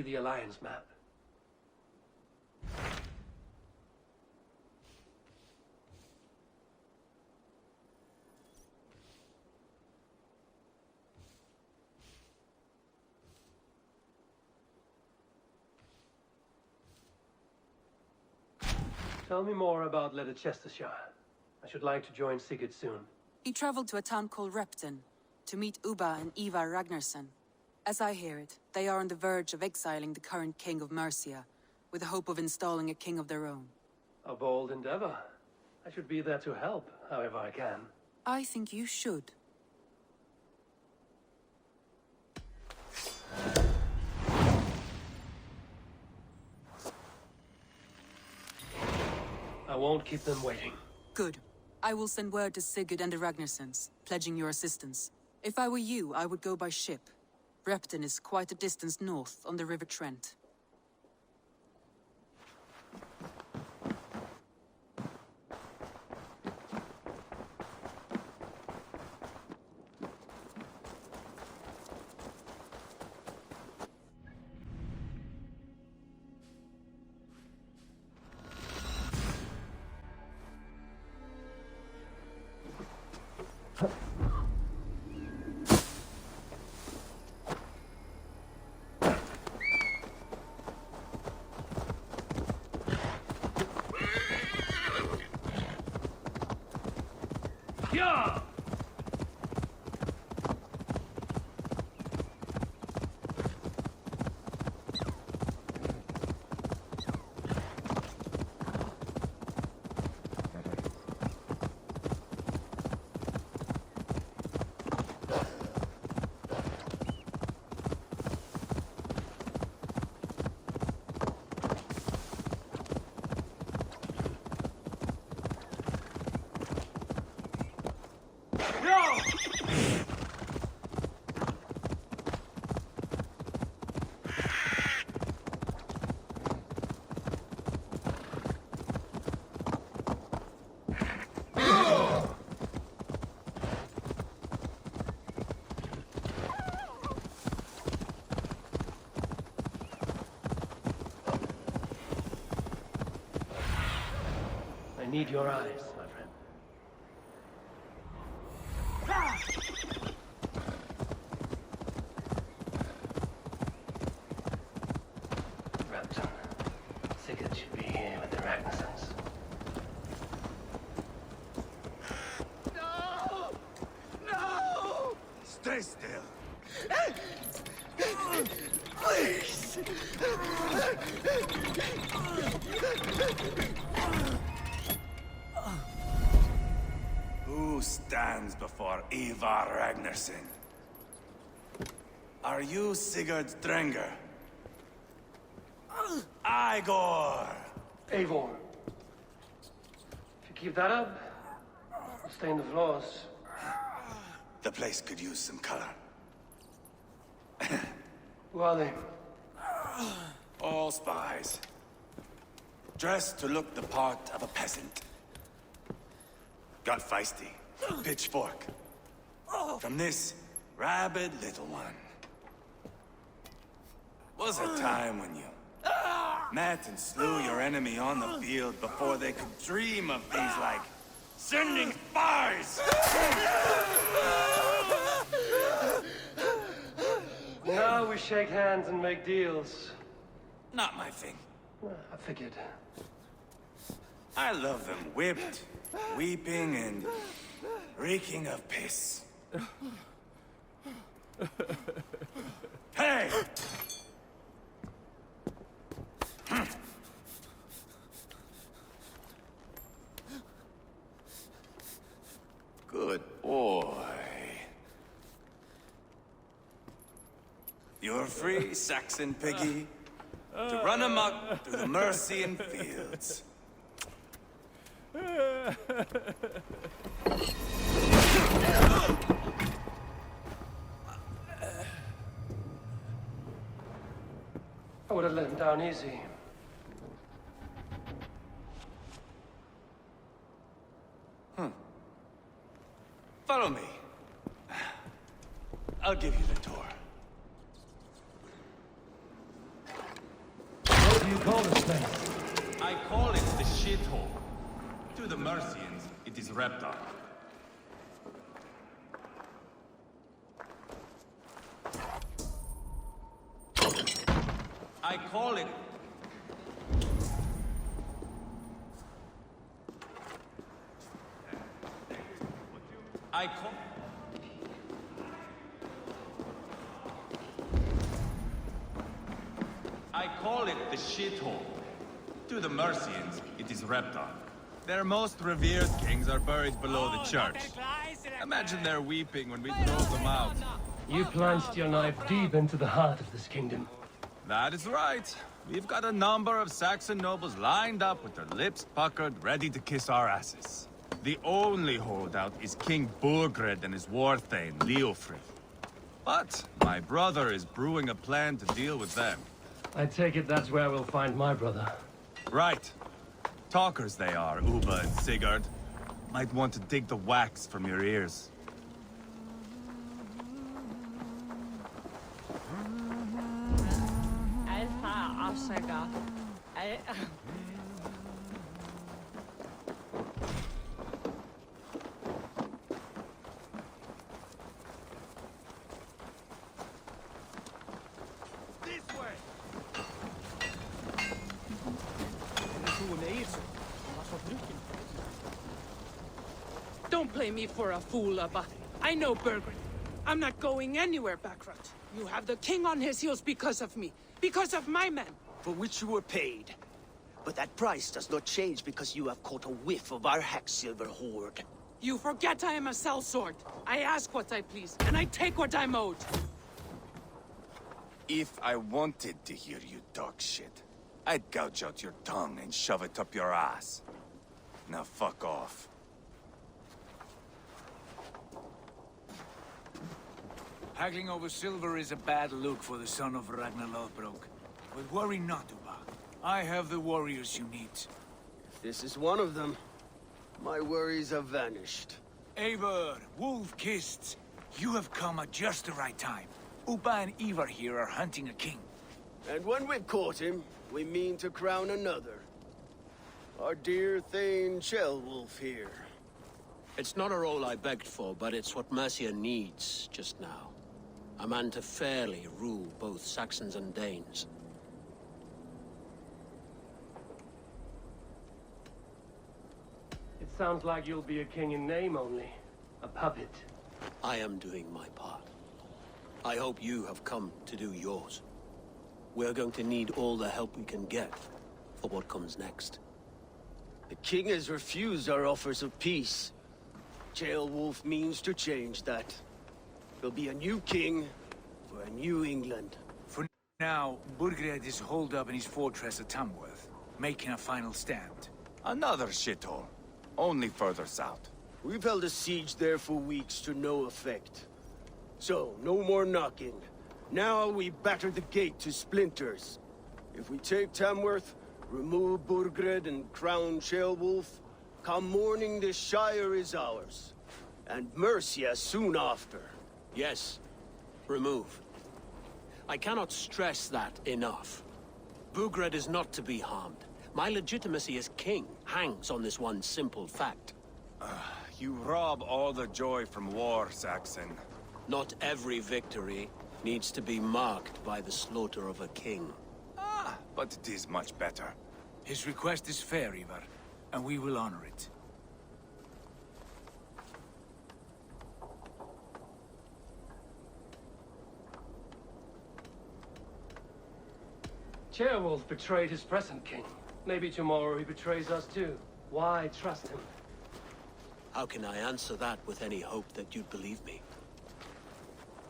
the Alliance map. Tell me more about Chestershire. I should like to join Sigurd soon. He traveled to a town called Repton to meet Ubba and Ivar Ragnarsson. As I hear it, they are on the verge of exiling the current king of Mercia, with the hope of installing a king of their own. A bold endeavor. I should be there to help, however I can. I think you should. I won't keep them waiting. Good. I will send word to Sigurd and the Ragnarssons, pledging your assistance. If I were you, I would go by ship. Repton is quite a distance north on the River Trent. Yeah! I need your eyes, my friend. Repton. Sigurd should be here with the Ragnarsons. No! No! Stay still. Please! Who stands before Ivar Ragnarsson? Are you Sigurd Drenger? Igor! Eivor. If you keep that up, I'll stain the floors. The place could use some color. Who are they? All spies. Dressed to look the part of a peasant. Got feisty. Pitchfork. From this rabid little one. Was a time when you met and slew your enemy on the field before they could dream of things like sending spies! Now we shake hands and make deals. Not my thing. I figured. I love them whipped, weeping, and reeking of piss. Hey! Good boy. You're free, Saxon piggy, to run amok through the Mercian fields. I would have let him down easy. Follow me. I'll give you the tour. you call this place? I call it the shithole. To the Mercians, it is Reptar. I call it... I call it the shithole. To the Mercians, it is Reptar. Their most revered kings are buried below the church. Imagine their weeping when we drove them out. You plunged your knife deep into the heart of this kingdom. That is right. We've got a number of Saxon nobles lined up with their lips puckered, ready to kiss our asses. The only holdout is King Burgred and his war thane, Leofrith. But my brother is brewing a plan to deal with them. I take it that's where we'll find my brother. Right. Talkers they are, Uba and Sigurd. Might want to dig the wax from your ears. Don't play me for a fool, Abba. I know Burgred. I'm not going anywhere, Backrot. You have the king on his heels because of me. Because of my men. For which you were paid. But that price does not change because you have caught a whiff of our Hacksilver hoard. You forget I am a sellsword. I ask what I please, and I take what I'm owed. If I wanted to hear you talk shit, I'd gouge out your tongue and shove it up your ass. Now fuck off. Haggling over silver is a bad look for the son of Ragnar Lothbrok. But worry not, Uba. I have the warriors you need. This is one of them. My worries have vanished. Eivor, Wolf-Kissed, you have come at just the right time. Uba and Ivar here are hunting a king. And when we've caught him, we mean to crown another. Our dear Thane Ceolwulf here. It's not a role I begged for, but it's what Mercia needs just now. A man to fairly rule both Saxons and Danes. It sounds like you'll be a king in name only. A puppet. I am doing my part. I hope you have come to do yours. We're going to need all the help we can get for what comes next. The king has refused our offers of peace. Ceolwulf means to change that. There'll be a new king for a new England. For now, Burgred is holed up in his fortress at Tamworth, making a final stand. Another shithole. Only further south. We've held a siege there for weeks to no effect. So, no more knocking. Now we batter the gate to splinters. If we take Tamworth, remove Burgred and crown Ceolwulf, come morning the Shire is ours. And Mercia soon after. Yes, remove. I cannot stress that enough. Burgred is not to be harmed. My legitimacy as king hangs on this one simple fact. You rob all the joy from war, Saxon. Not every victory needs to be marked by the slaughter of a king. But it is much better. His request is fair, Ivar, and we will honor it. Ceolwulf betrayed his present king. Maybe tomorrow he betrays us too. Why trust him? How can I answer that with any hope that you'd believe me?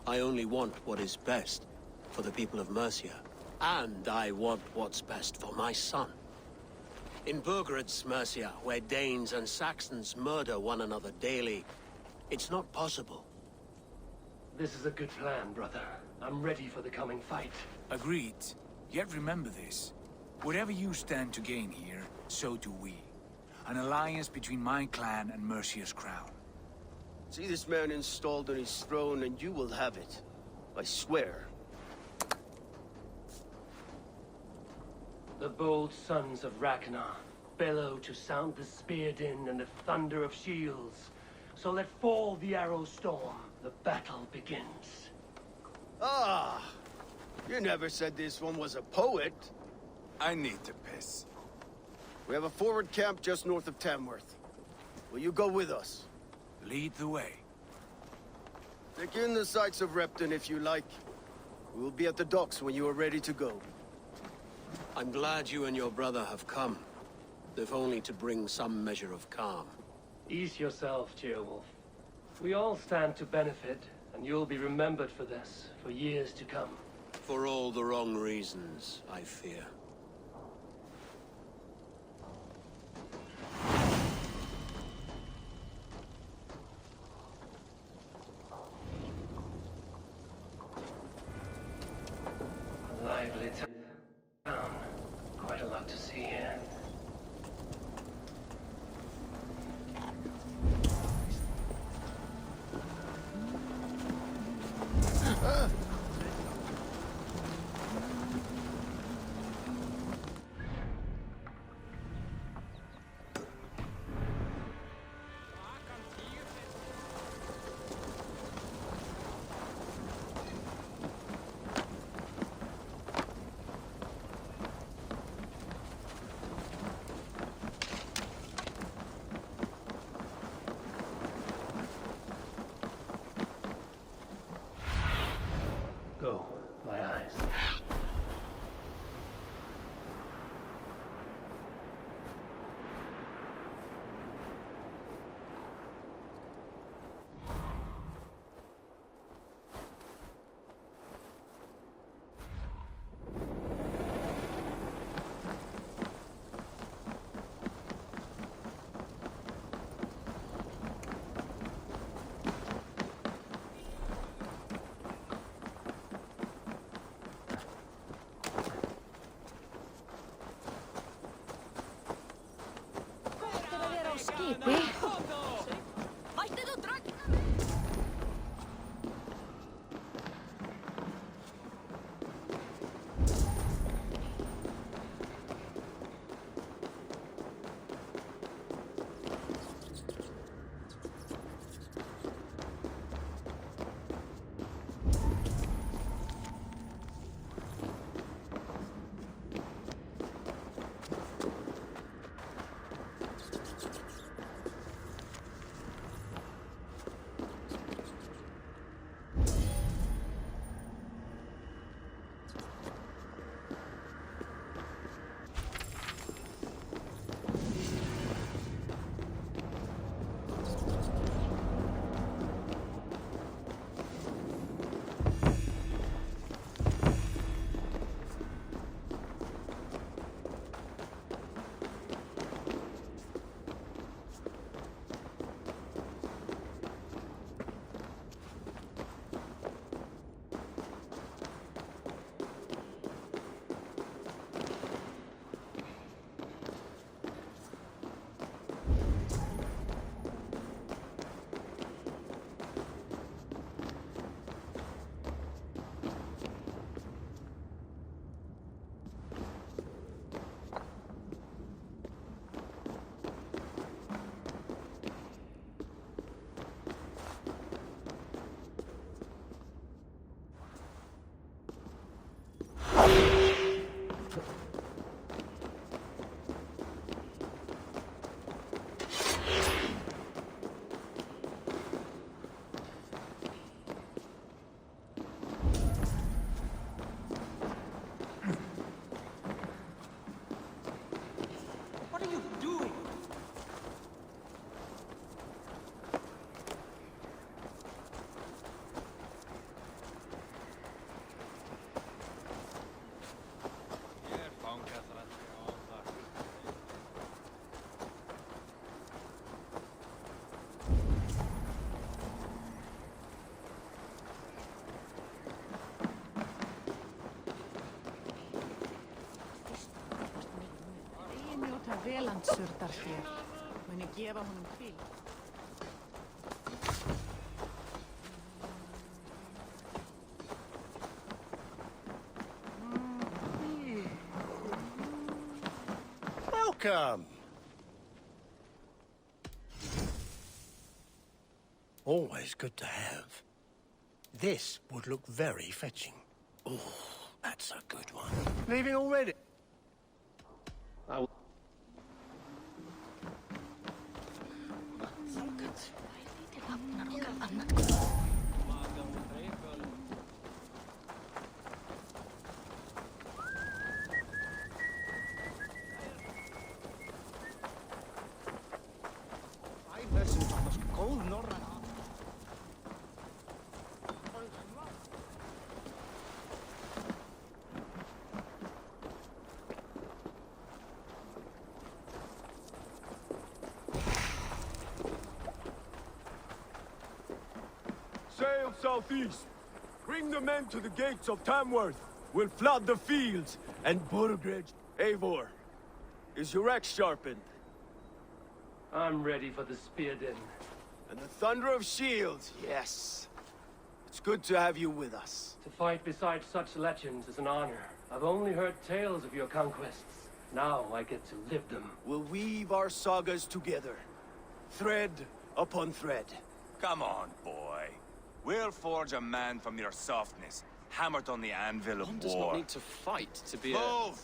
I only want what is best for the people of Mercia. And I want what's best for my son. In Burgred's Mercia, where Danes and Saxons murder one another daily, it's not possible. This is a good plan, brother. I'm ready for the coming fight. Agreed. Yet remember this. Whatever you stand to gain here, so do we. An alliance between my clan and Mercia's crown. See this man installed on his throne and you will have it. I swear. The bold sons of Ragnar bellow to sound the spear din and the thunder of shields. So let fall the arrow storm. The battle begins. Ah! You never said this one was a poet. I need to piss. We have a forward camp just north of Tamworth. Will you go with us? Lead the way. Take in the sights of Repton if you like. We will be at the docks when you are ready to go. I'm glad you and your brother have come, if only to bring some measure of calm. Ease yourself, Ceolwulf. We all stand to benefit, and you'll be remembered for this, for years to come. For all the wrong reasons, I fear. A lively town. Quite a lot to see here. Go, my eyes. Skipi. Velandssurtar hér. Muni gefa honum hvíld. Welcome. Always good to have. This would look very fetching. Oh, that's a good one. Leaving already? Sail southeast. Bring the men to the gates of Tamworth. We'll flood the fields and Burgred. Eivor, is your axe sharpened? I'm ready for the spear din. And the thunder of shields, yes. It's good to have you with us. To fight beside such legends is an honor. I've only heard tales of your conquests. Now I get to live them. We'll weave our sagas together. Thread upon thread. Come on, boy. We'll forge a man from your softness, hammered on the anvil of One war. does not need to fight to be Move!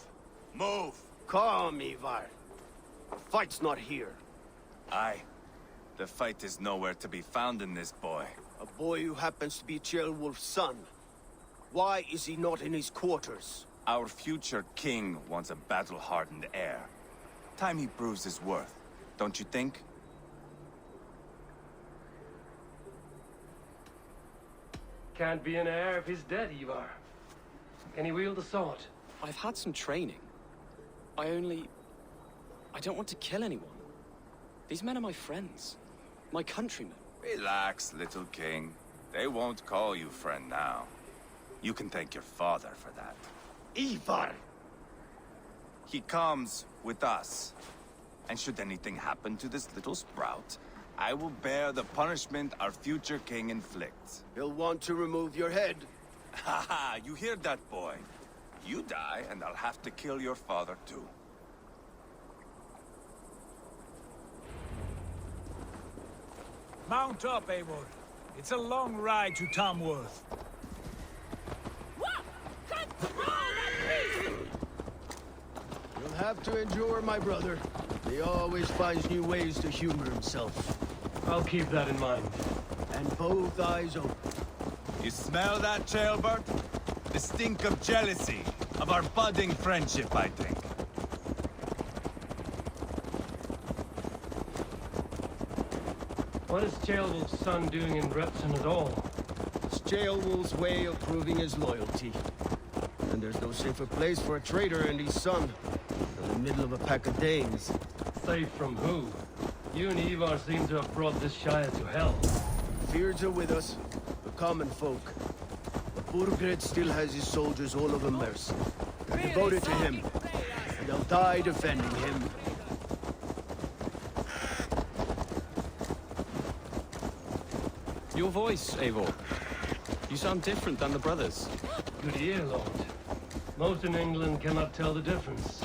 Move! Calm, Ivar. The fight's not here. Aye. The fight is nowhere to be found in this boy. A boy who happens to be Ceolwulf's son. Why is he not in his quarters? Our future king wants a battle-hardened heir. Time he proves his worth, don't you think? Can't be an heir if he's dead, Ivar. Can he wield a sword? I've had some training. I don't want to kill anyone. These men are my friends. My countrymen. Relax, little king. They won't call you friend now. You can thank your father for that. Ivar! He comes with us. And should anything happen to this little sprout, I will bear the punishment our future king inflicts. He'll want to remove your head. Haha, you hear that, boy? You die, and I'll have to kill your father, too. Mount up, Eivor. It's a long ride to Tamworth. You'll have to endure, my brother. He always finds new ways to humor himself. I'll keep that in mind. And both eyes open. You smell that, Ceolbert? The stink of jealousy, of our budding friendship, I think. What is Ceolwulf's son doing in Repton at all? It's Ceolwulf's way of proving his loyalty. And there's no safer place for a traitor and his son than the middle of a pack of Danes. Safe from who? You and Ivar seem to have brought this Shire to hell. Fears are with us, the common folk. But Burgred still has his soldiers all over Mercia. They're devoted to him, and they'll die defending him. Your voice, Eivor. You sound different than the brothers. Good ear, Lord. Most in England cannot tell the difference.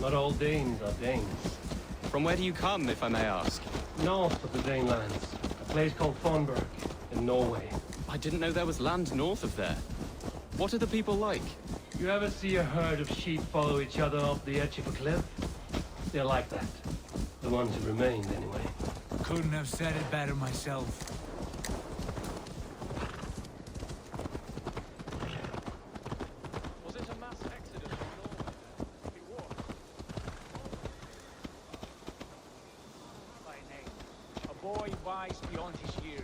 Not all Danes are Danes. From where do you come, if I may ask? North of the Danelands, a place called Fonberg, in Norway. I didn't know there was land north of there. What are the people like? You ever see a herd of sheep follow each other off the edge of a cliff? They're like that. The ones who remained, anyway. Couldn't have said it better myself. Was it a mass exodus from Norway? It was. By name. A boy wise beyond his years.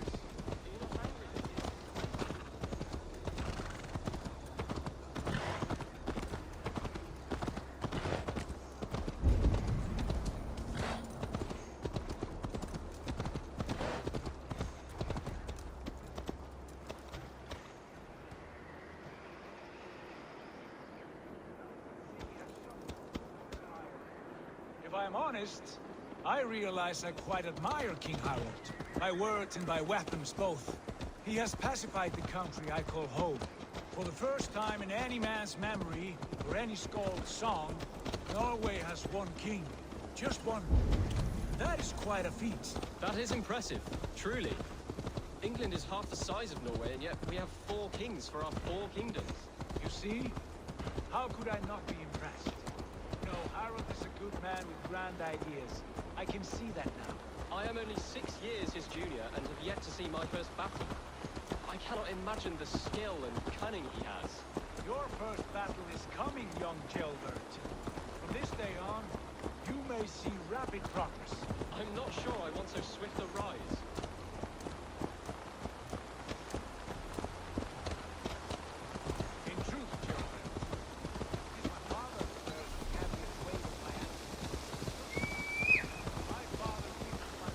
If I am honest, I realize I quite admire King Harold. By words and by weapons both. He has pacified the country I call home. For the first time in any man's memory, or any skald's song, Norway has one king. Just one. That is quite a feat. That is impressive, truly. England is half the size of Norway, and yet we have 4 kings for our 4 kingdoms. You see? How could I not be impressed? No, Harold is a good man with grand ideas. I can see that now. I am only 6 years his junior and have yet to see my first battle. I cannot imagine the skill and cunning he has. Your first battle is coming, young jailbird. From this day on, you may see rapid progress. I'm not sure I want so swift a rise. In truth, jailbird, it is my father who bears the caveat weight of my ancestors. My father keeps my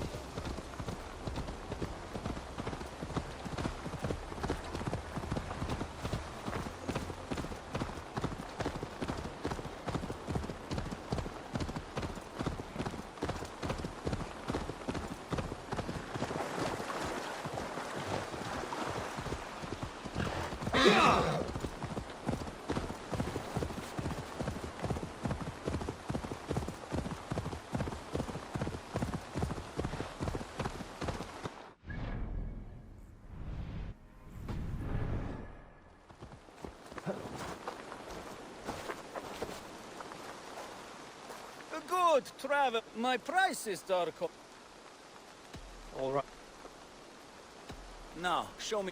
Good travel. My prices are all right. Now, show me.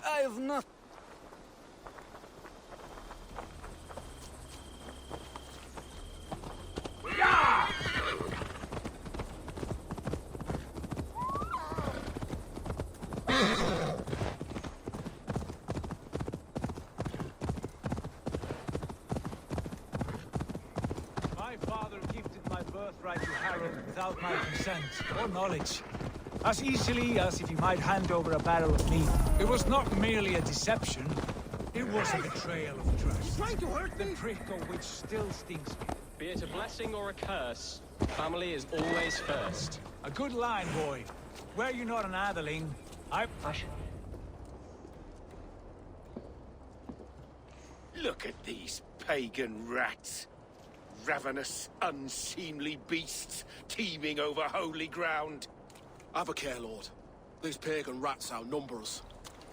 I have not. My father gifted my birthright to Harold without my consent or knowledge. As easily as if he might hand over a barrel of meat. It was not merely a deception. It was a betrayal of trust. He's trying to hurt me! The prick of which still stings me. Be it a blessing or a curse, family is always first. A good line, boy. Were you not an atheling, I should... Look at these pagan rats. Ravenous, unseemly beasts teeming over holy ground. Have a care, Lord. These pagan rats outnumber us.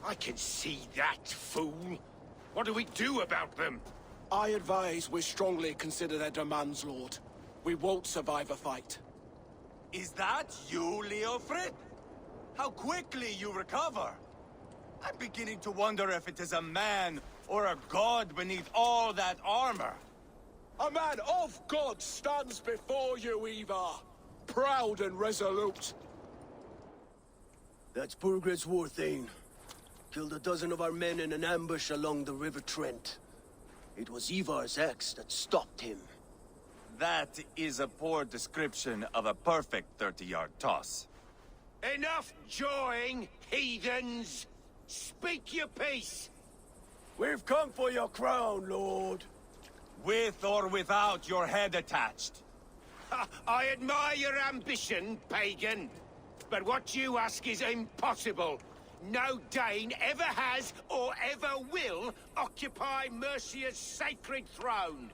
I can see that, fool. What do we do about them? I advise we strongly consider their demands, Lord. We won't survive a fight. Is that you, Leofrid? How quickly you recover! I'm beginning to wonder if it is a man or a god beneath all that armor. A man of God stands before you, Ivar. Proud and resolute. That's Burgred's Warthane. Killed a dozen of our men in an ambush along the River Trent. It was Ivar's axe that stopped him. That is a poor description of a perfect 30-yard toss. Enough jawing, heathens! Speak your piece! We've come for your crown, Lord. With or without your head attached. I admire your ambition, pagan. But what you ask is impossible. No Dane ever has or ever will occupy Mercia's sacred throne.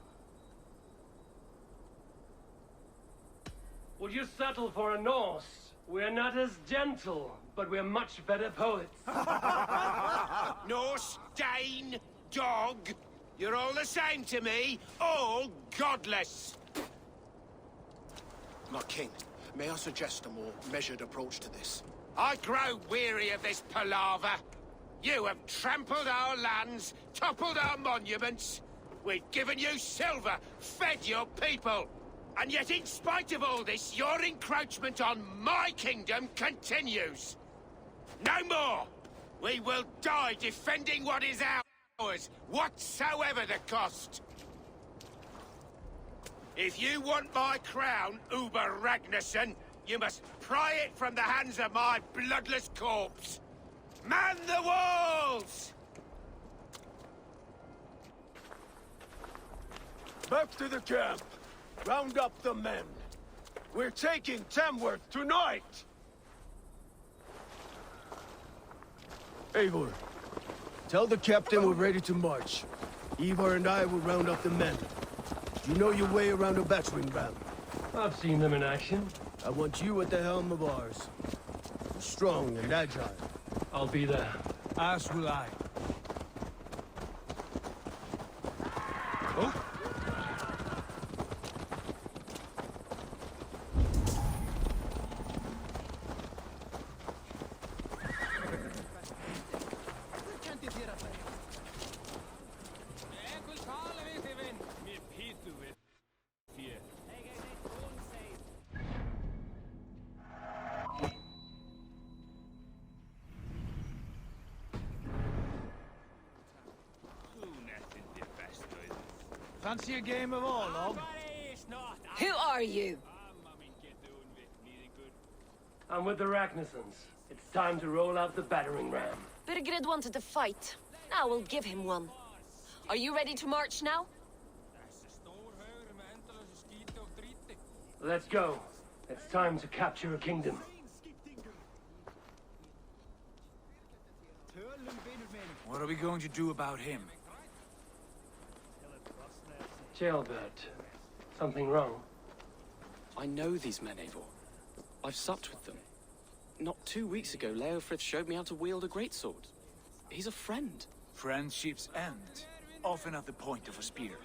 Would you settle for a Norse? We're not as gentle, but we're much better poets. Norse, Dane, dog. You're all the same to me. All godless. My king, may I suggest a more measured approach to this? I grow weary of this palaver. You have trampled our lands, toppled our monuments. We've given you silver, fed your people. And yet, in spite of all this, your encroachment on my kingdom continues. No more! We will die defending what is ours, whatsoever the cost. If you want my crown, Uber Ragnarsson, you must pry it from the hands of my bloodless corpse. Man the walls! Back to the camp. Round up the men. We're taking Tamworth tonight! Eivor, tell the captain we're ready to march. Ivar and I will round up the men. You know your way around a battering ram. I've seen them in action. I want you at the helm of ours. Strong and agile. I'll be there. As will I. Oh? Fancy a game of all, log? Who are you? I'm with the Ragnarsons. It's time to roll out the battering ram. Birgrid wanted to fight. Now we'll give him one. Are you ready to march now? Let's go. It's time to capture a kingdom. What are we going to do about him? Jailbird. Something wrong? I know these men, Eivor. I've supped with them. Not 2 weeks ago, Leofrith showed me how to wield a greatsword. He's a friend. Friendships end, often at the point of a spear.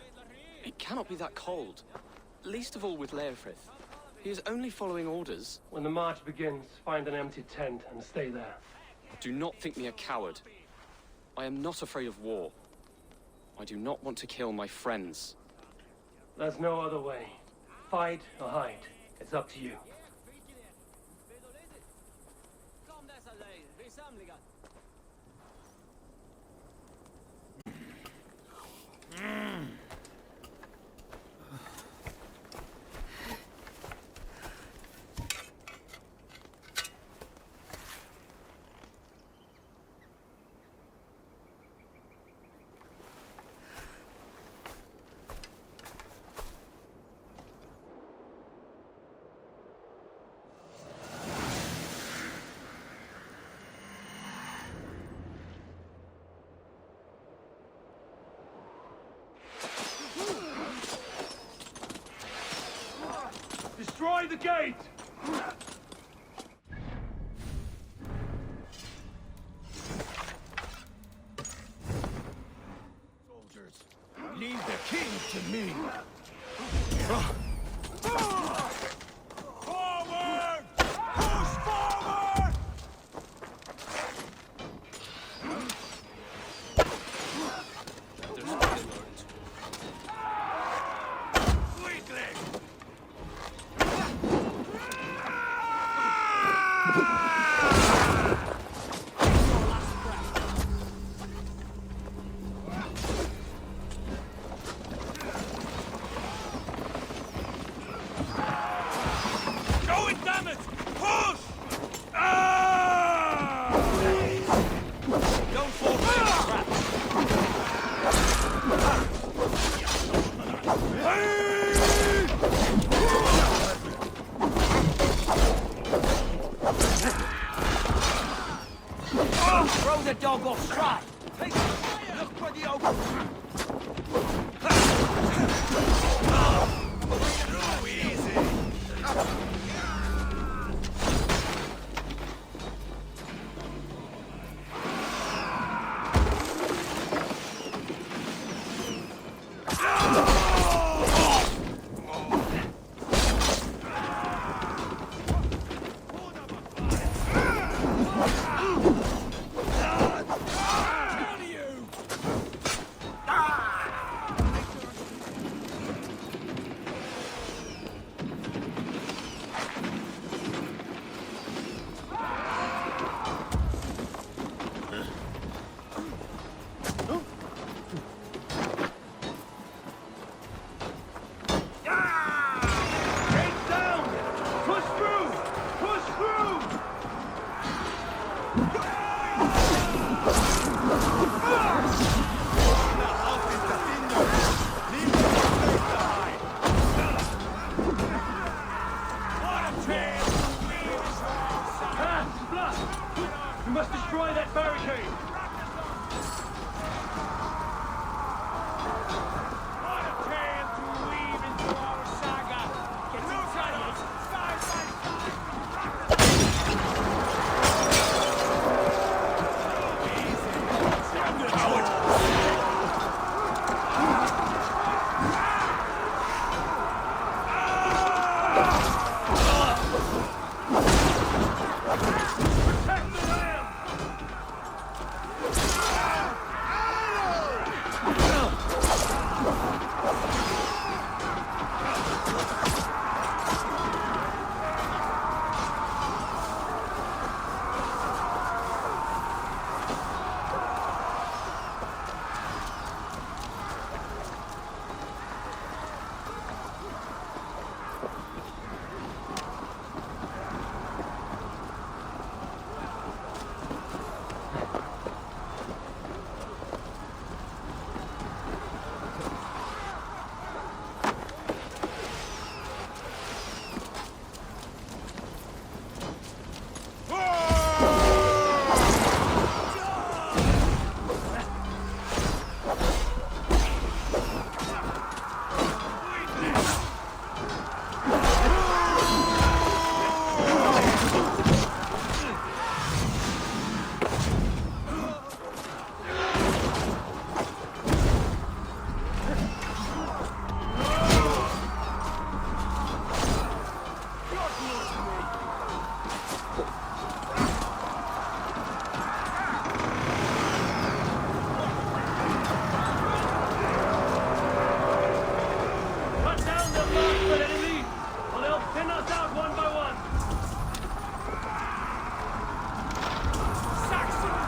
It cannot be that cold. Least of all with Leofrith. He is only following orders. When the march begins, find an empty tent and stay there. Do not think me a coward. I am not afraid of war. I do not want to kill my friends. There's no other way. Fight or hide. It's up to you. Destroy the gate! Soldiers, leave the king to me. Forward! Push forward! Throw the dog off stride. Look for the open. Too easy. Destroy that barricade! What a tale to weave into our saga! Getting giants side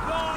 by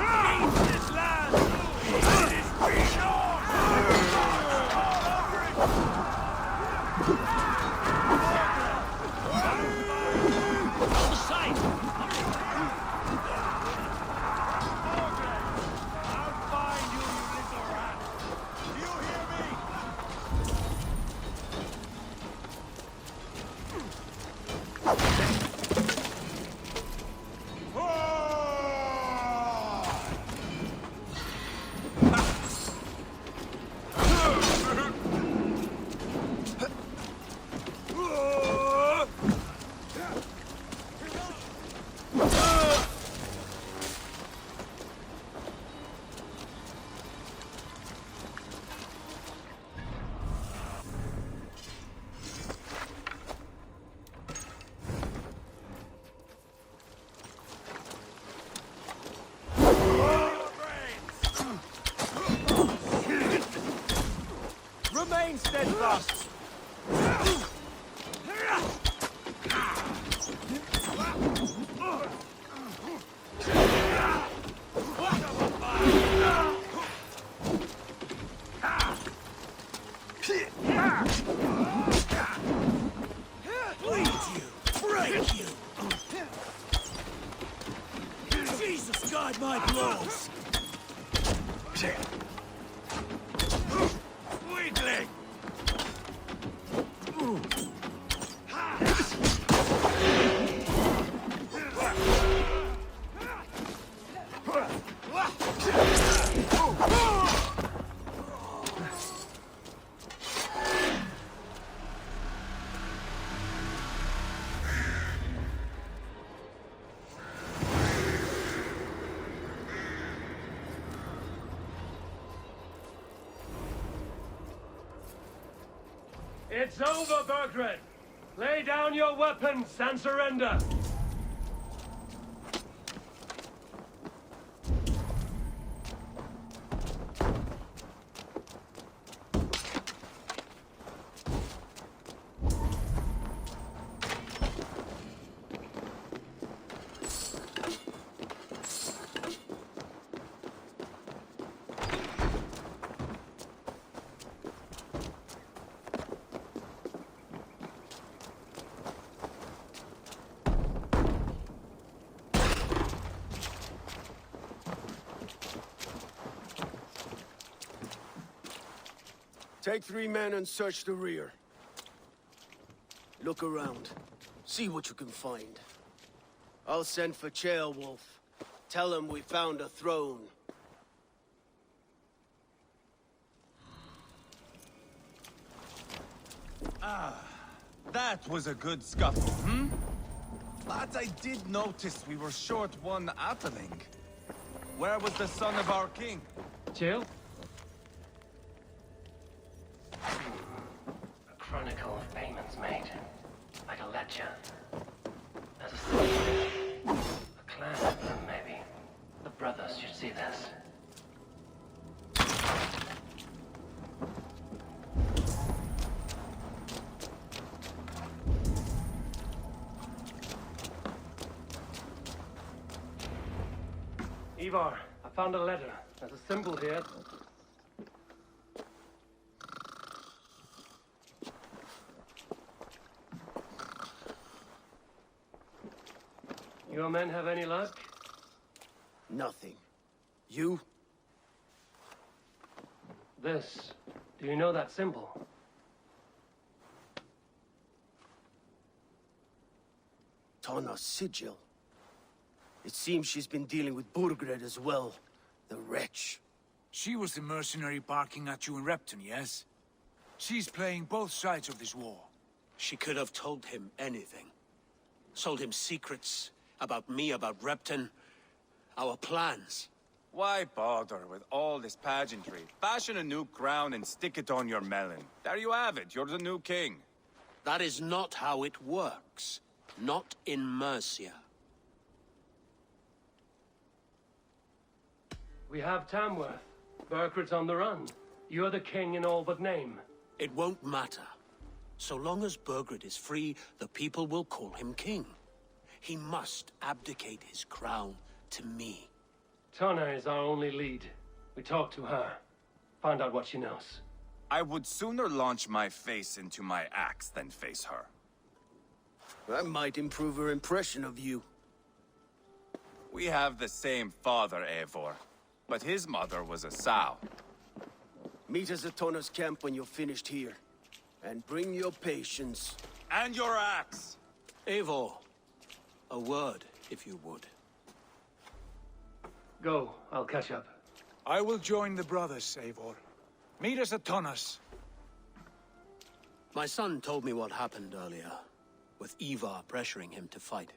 Remain steadfast! Bleed you! Break you! Jesus, guide my blows! Weakling! It's over, Bergred! Lay down your weapons and surrender! Take 3 men and search the rear. Look around. See what you can find. I'll send for Chaelwolf. Tell him we found a throne. That was a good scuffle, hmm? But I did notice we were short one atheling. Where was the son of our king? Jill? A chronicle of payments made. Like a ledger. There's a symbol. A clan of them, maybe. The brothers should see this. Ivar, I found a letter. There's a symbol here. Your men have any luck? Nothing. You? This. Do you know that symbol? Tana's sigil. It seems she's been dealing with Burgred as well. The wretch. She was the mercenary barking at you in Repton, yes? She's playing both sides of this war. She could have told him anything. Sold him secrets about me, about Repton, our plans. Why bother with all this pageantry? Fashion a new crown and stick it on your melon. There you have it, you're the new king. That is not how it works. Not in Mercia. We have Tamworth. Burkred's on the run. You're the king in all but name. It won't matter. So long as Burgred is free, the people will call him king. He must abdicate his crown to me. Tana is our only lead. We talked to her. Find out what she knows. I would sooner launch my face into my axe than face her. That might improve her impression of you. We have the same father, Eivor. But his mother was a sow. Meet us at Tana's camp when you're finished here. And bring your patience. And your axe! Eivor, a word, if you would. Go, I'll catch up. I will join the brothers, Eivor. Meet us at Tana's. My son told me what happened earlier, with Ivar pressuring him to fight.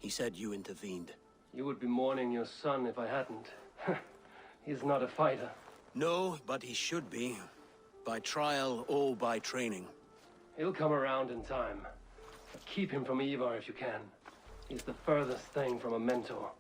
He said you intervened. You would be mourning your son if I hadn't. He's not a fighter. No, but he should be. By trial or by training. He'll come around in time. But keep him from Ivar if you can. He's the furthest thing from a mentor.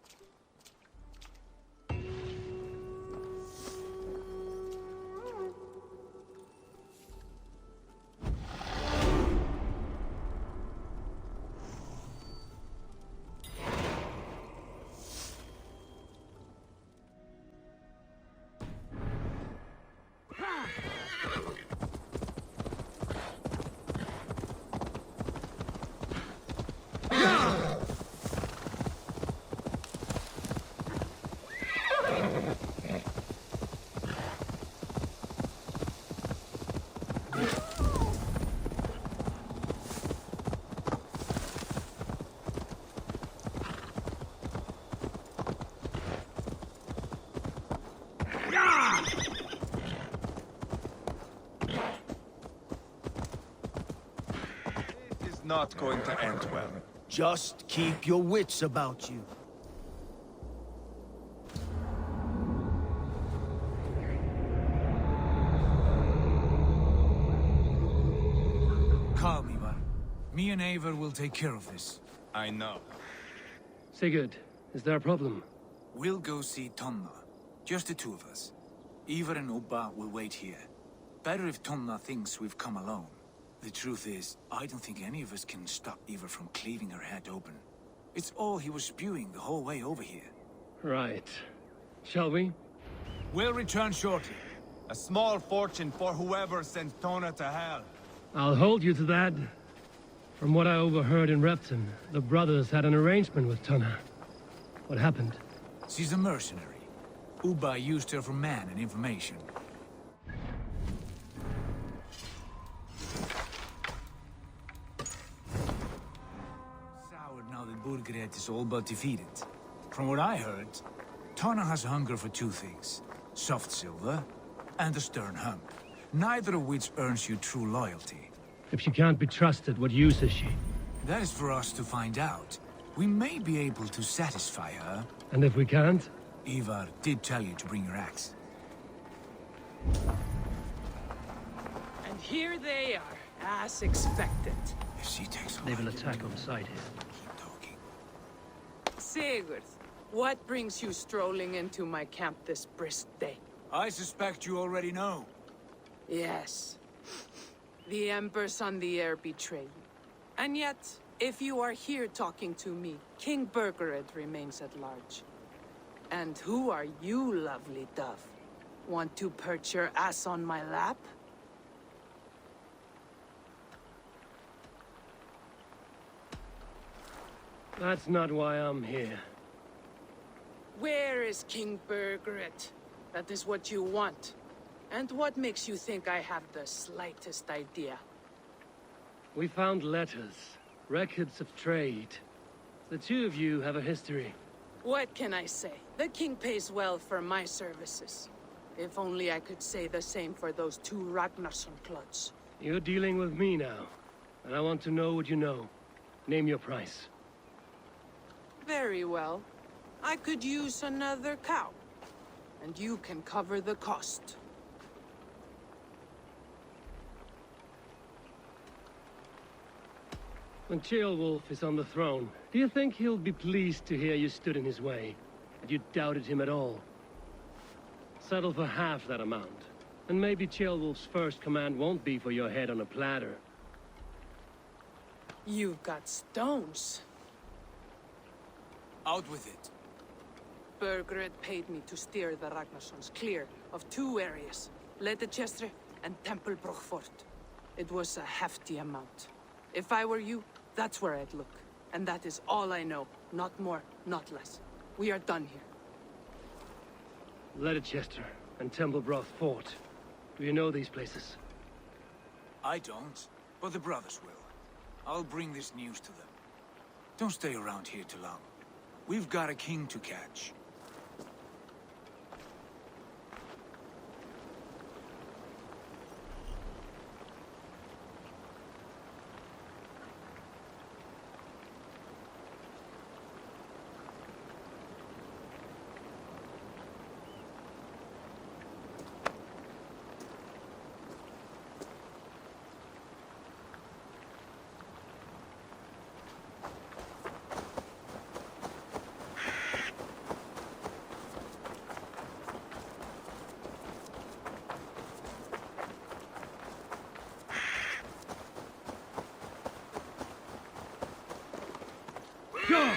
Not going to end well. Just keep your wits about you. Calm, Ivar. Me and Eivor will take care of this. I know. Sigurd, is there a problem? We'll go see Tonna. Just the two of us. Ivar and Ubba will wait here. Better if Tonna thinks we've come alone. The truth is, I don't think any of us can stop Ivar from cleaving her head open. It's all he was spewing the whole way over here. Right. Shall we? We'll return shortly. A small fortune for whoever sent Tona to hell. I'll hold you to that. From what I overheard in Repton, the brothers had an arrangement with Tana. What happened? She's a mercenary. Ubba used her for man and information. Soured now that Burgred is all but defeated. From what I heard, Tana has hunger for two things. Soft silver and a stern hump. Neither of which earns you true loyalty. If she can't be trusted, what use is she? That is for us to find out. We may be able to satisfy her. And if we can't? Ivar did tell you to bring your axe. And here they are, as expected. If she takes They will attack on sight here. keep talking. Sigurd, what brings you strolling into my camp this brisk day? I suspect you already know. Yes. The Embers on the air betrayed you. And yet, if you are here talking to me, King Burgered remains at large. And who are you, lovely dove? Want to perch your ass on my lap? That's not why I'm here. Where is King Burgered? That is what you want. And what makes you think I have the slightest idea? We found letters, records of trade. The two of you have a history. What can I say? The king pays well for my services. If only I could say the same for those two Ragnarsson clods. You're dealing with me now, and I want to know what you know. Name your price. Very well. I could use another cow. And you can cover the cost. When Ceolwulf is on the throne, do you think he'll be pleased to hear you stood in his way? That you doubted him at all? Settle for half that amount. And maybe Ceolwulf's first command won't be for your head on a platter. You've got stones. Out with it. Burgred paid me to steer the Ragnarssons clear of two areas, Leicester and Temple Fort. It was a hefty amount. If I were you, that's where I'd look. And that is all I know. Not more, not less. We are done here. Leicester and Templebroth Fort. Do you know these places? I don't, but the brothers will. I'll bring this news to them. Don't stay around here too long. We've got a king to catch. Go!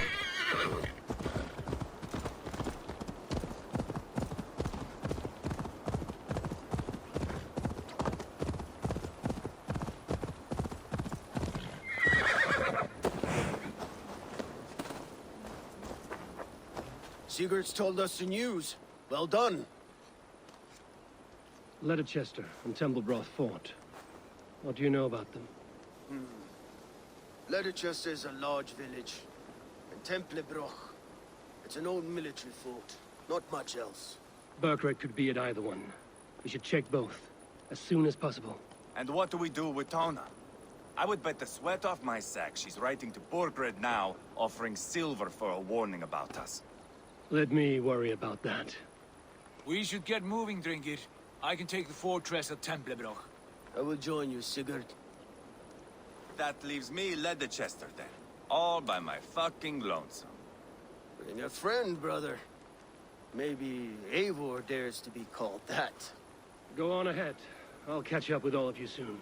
Sigurd's told us the news. Well done. Leicester and Templebroth Fort. What do you know about them? Leicester is a large village. And Templebroch. It's an old military fort. Not much else. Burkred could be at either one. We should check both, as soon as possible. And what do we do with Tona? I would bet the sweat off my sack she's writing to Borgred now, offering silver for a warning about us. Let me worry about that. We should get moving, Drinkit. I can take the fortress at Templebroch. I will join you, Sigurd. That leaves me Leicester then. All by my fucking lonesome. Bring a friend, brother. Maybe Eivor dares to be called that. Go on ahead. I'll catch up with all of you soon.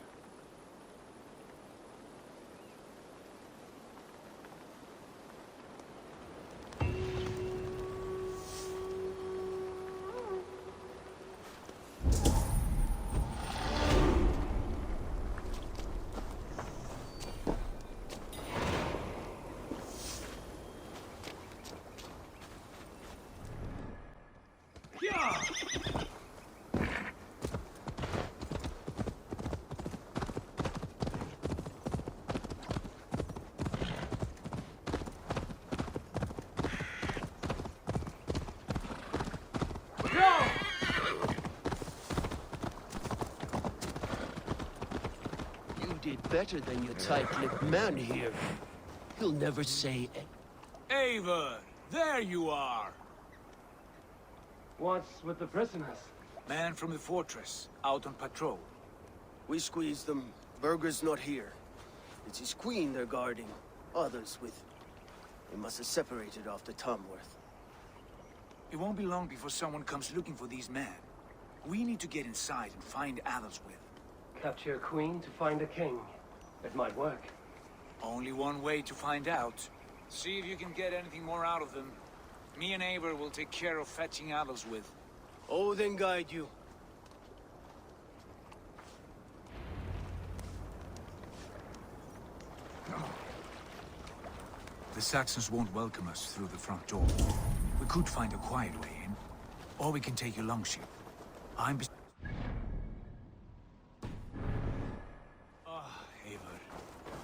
did better than your tight-lipped man here. He'll never say Eivor, there you are! What's with the prisoners? Man from the fortress, out on patrol. We squeezed them. Berger's not here. It's his queen they're guarding. Others with him. They must have separated after Tamworth. It won't be long before someone comes looking for these men. We need to get inside and find Adelswith. Capture a queen to find a king. It might work. Only one way to find out. See if you can get anything more out of them. Me and Eivor will take care of fetching Adelswith. Odin guide you. The Saxons won't welcome us through the front door. We could find a quiet way in, or we can take a longship. Eivor,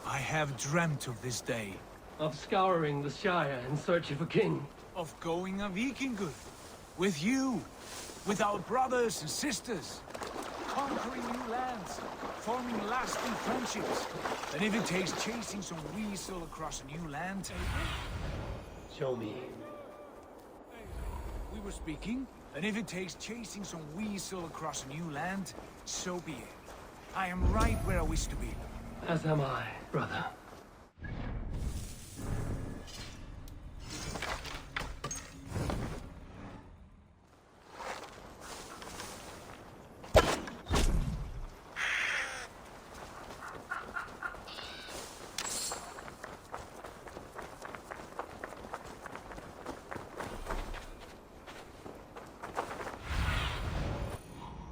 I have dreamt of this day. Of scouring the Shire in search of a king. Of going a Vikingur. With you. With our brothers and sisters. Conquering new lands. Forming lasting friendships. And if it takes chasing some weasel across a new land... Show me. We were speaking. And if it takes chasing some weasel across a new land, so be it. I am right where I wish to be. As am I, brother.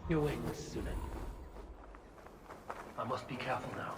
Your wings, Sunan. I must be careful now.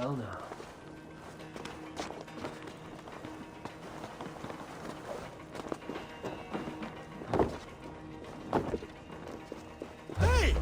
Well now. Hey!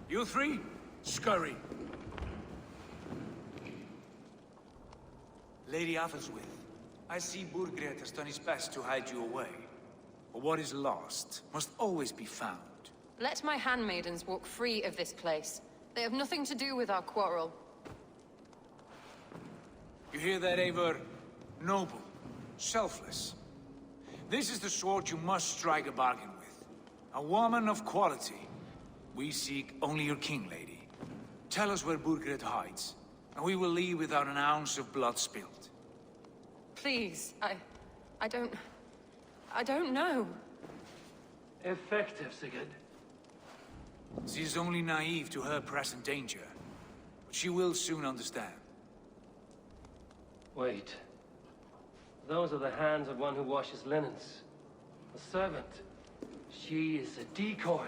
You three, scurry. Lady Athelswith, I see Burgred has done his best to hide you away. But what is lost must always be found. Let my handmaidens walk free of this place. They have nothing to do with our quarrel. You hear that, Eivor? Noble, selfless. This is the sort you must strike a bargain with. A woman of quality. We seek only your king, lady. Tell us where Burgred hides, and we will leave without an ounce of blood spilled. Please, I don't know. Effective, Sigurd. She is only naive to her present danger, but she will soon understand. Wait. Those are the hands of one who washes linens. A servant. She is a decoy.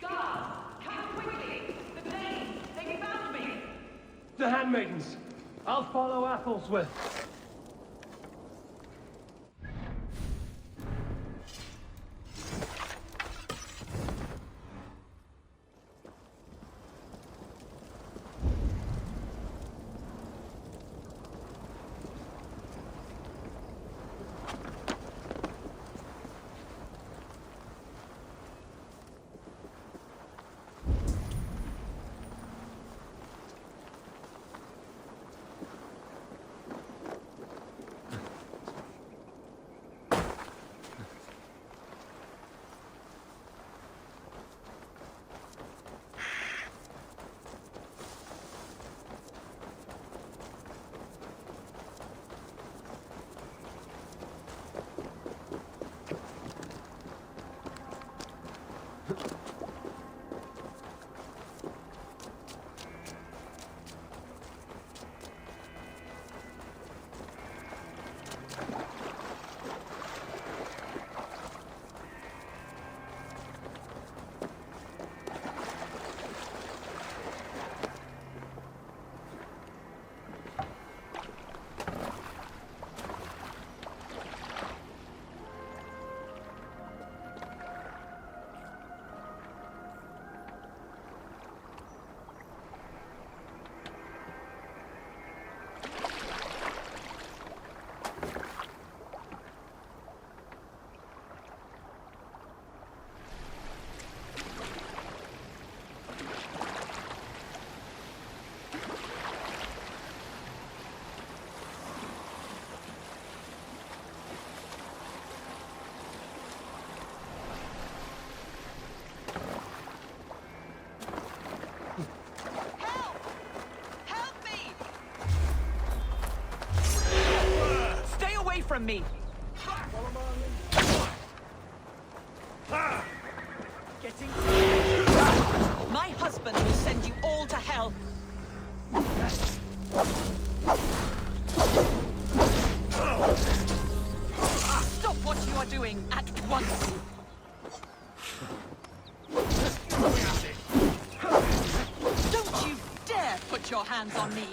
Guards, come quickly! The planes, they found me! The handmaidens! I'll follow Athelswith. from me! Getting... My husband will send you all to hell! Stop what you are doing at once! Don't you dare put your hands on me!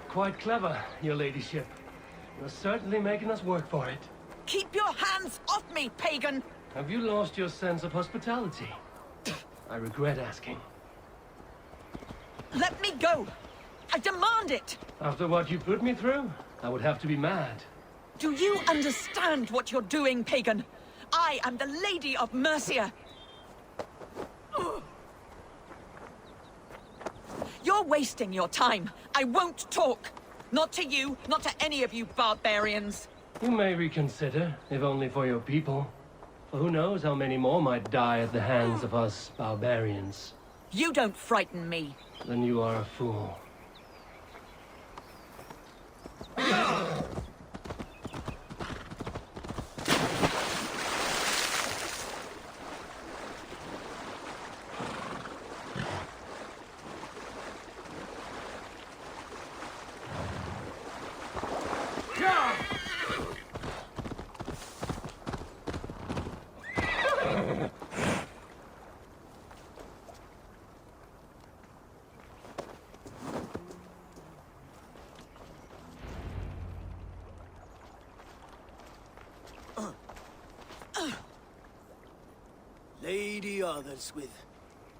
Quite clever, your ladyship. You're certainly making us work for it. Keep your hands off me, pagan! Have you lost your sense of hospitality? I regret asking. Let me go! I demand it! After what you put me through, I would have to be mad. Do you understand what you're doing, pagan? I am the Lady of Mercia! You're wasting your time. I won't talk. Not to you, not to any of you barbarians. You may reconsider, if only for your people. For who knows how many more might die at the hands of us barbarians. You don't frighten me. Then you are a fool. Lady Otherswith,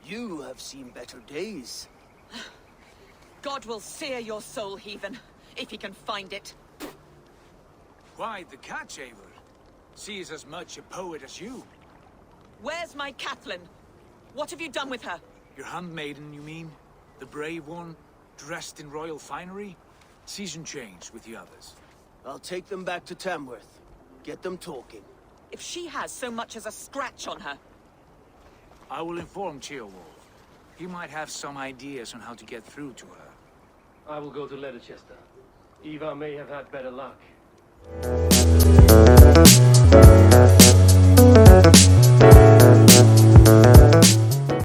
you have seen better days. God will sear your soul, heathen, if he can find it. Why, the catch, Eivor? She is as much a poet as you. Where's my Catelyn? What have you done with her? Your handmaiden, you mean? The brave one, dressed in royal finery? Season change with the others. I'll take them back to Tamworth. Get them talking. If she has so much as a scratch on her. I will inform Ceolwulf. He might have some ideas on how to get through to her. I will go to Leicester. Eva may have had better luck.